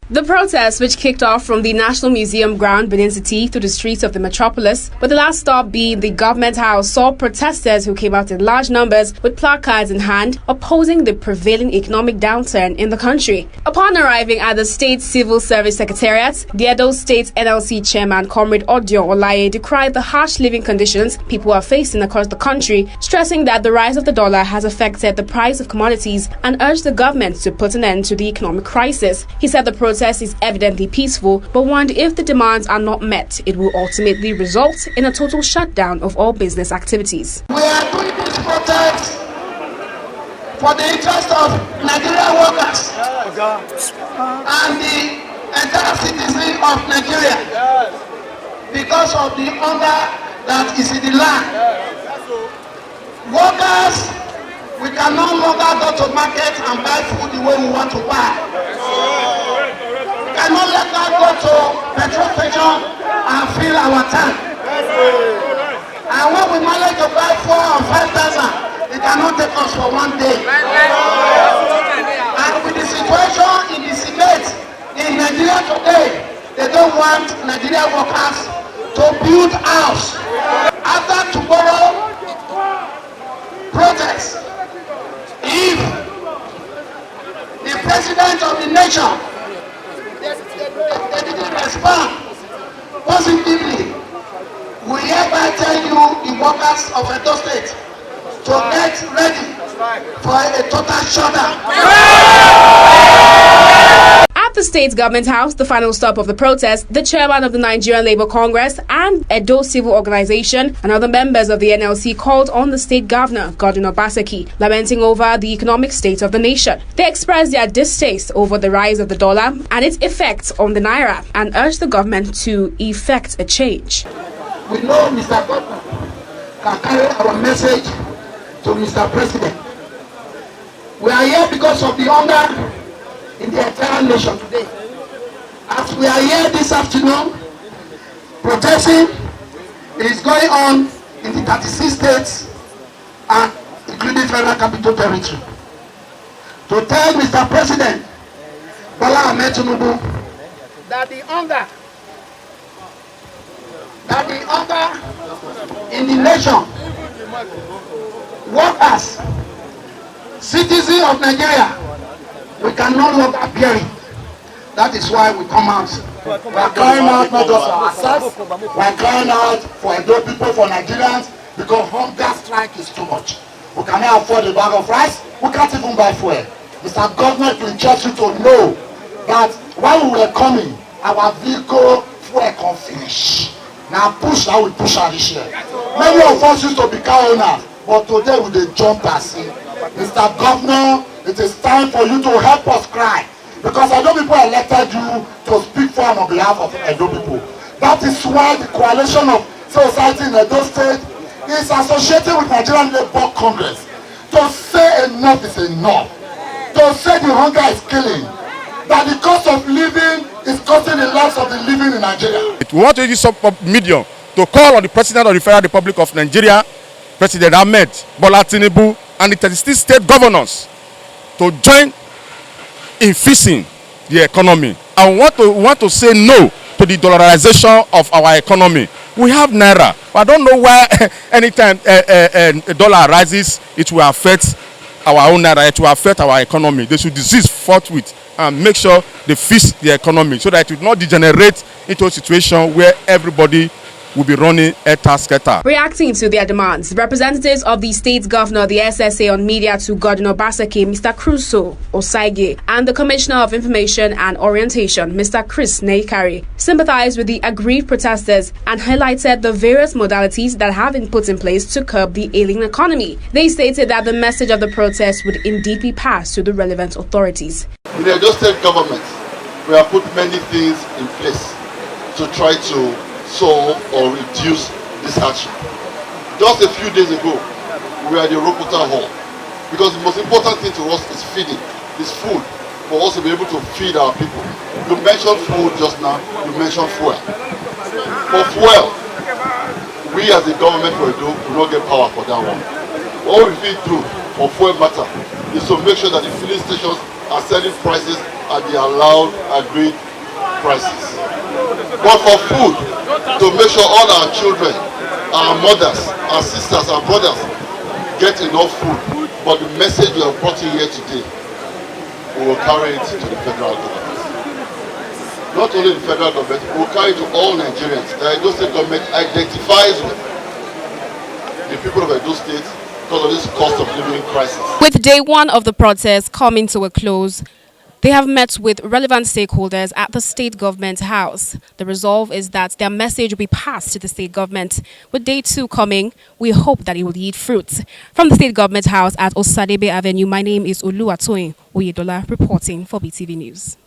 The protest, which kicked off from the National Museum ground, Benin City, through the streets of the metropolis, with the last stop being the government house, saw protesters who came out in large numbers with placards in hand, opposing the prevailing economic downturn in the country. Upon arriving at the State Civil Service Secretariat, the Edo State NLC chairman, Comrade Odio Olaye, decried the harsh living conditions people are facing across the country, stressing that the rise of the dollar has affected the price of commodities and urged the government to put an end to the economic crisis. He said the protest is evidently peaceful, but warned if the demands are not met, it will ultimately result in a total shutdown of all business activities. We are doing this protest for the interest of Nigerian workers and the entire citizen of Nigeria because of the hunger that is in the land. Workers, we can no longer go to market and buy food the way we want to buy. Cannot let that go to petrol station and fill our tank. And when we manage to buy 4,000 or 5,000, it cannot take us for one day. And with the situation in the Senate in Nigeria today, they don't want Nigerian workers to build house. After tomorrow protest, if the president of the nation they didn't respond positively, we hereby tell you, the workers of Edo State, to get ready for a total shutdown. At the state government house, the final stop of the protest, the chairman of the Nigerian Labour Congress and Edo Civil Organization and other members of the NLC called on the state governor, Godwin Obaseki, lamenting over the economic state of the nation. They expressed their distaste over the rise of the dollar and its effects on the naira and urged the government to effect a change. We know Mr. Governor can carry our message to Mr. President. We are here because of the hunger in the entire nation today. As we are here this afternoon, protesting is going on in the 36 states and including Federal Capital Territory. To tell Mr. President Bola Ahmed Tinubu that the hunger in the nation, workers, citizens of Nigeria, we can no longer bear it. That is why we come out. We are crying out not just for ourselves, we are crying out for Edo people, for Nigerians, because hunger strike is too much. We cannot afford a bag of rice, we can't even buy fuel. Mr. Governor, we trust you to know that while we were coming, our vehicle fuel can finish. Now push, now we push our this year. Many of us used to be car owners, but today we dey jump as in. Mr. Governor, it is time for you to help us cry, because Edo people elected you to speak for and on behalf of Edo people. That is why the coalition of society in Edo State is associated with Nigerian Labour Congress to say enough is enough, to say the hunger is killing, that the cost of living is costing the lives of the living in Nigeria. We want to use some medium to call on the President of the Federal Republic of Nigeria, President Ahmed Bola Tinubu, and the 36 state governors to join in fixing the economy. I want to say no to the dollarization of our economy. We have naira. I don't know why anytime a dollar rises, it will affect our own naira, it will affect our economy. They should desist forthwith and make sure they fix the economy so that it will not degenerate into a situation where everybody will be running scatter. Reacting to their demands, representatives of the state governor, the SSA on media to Godwin Obaseki, Mr. Crusoe Osaige, and the Commissioner of Information and Orientation, Mr. Chris Neikari, sympathized with the aggrieved protesters and highlighted the various modalities that have been put in place to curb the ailing economy. They stated that the message of the protest would indeed be passed to the relevant authorities. In the Edo State government, we have put many things in place to try to solve or reduce this hardship. Just a few days ago, we were at the Rokota Hall, because the most important thing to us is feeding, is food, for us to be able to feed our people. You mentioned food just now, you mentioned fuel. For fuel, we as the government for Edo will not get power for that one. What we fit do for fuel matter is to make sure that the filling stations are selling prices at the allowed agreed prices. But for food, to make sure all our children, our mothers, our sisters, our brothers get enough food. But the message we have brought in here today, we will carry it to the federal government. Not only the federal government, we will carry it to all Nigerians. The Edo State government identifies with the people of Edo State because of this cost of living crisis. With day one of the protest coming to a close, they have met with relevant stakeholders at the state government house. The resolve is that their message will be passed to the state government. With day two coming, we hope that it will yield fruits. From the state government house at Osadebe Avenue, my name is Oluwatoyin Oyedola, reporting for BTV News.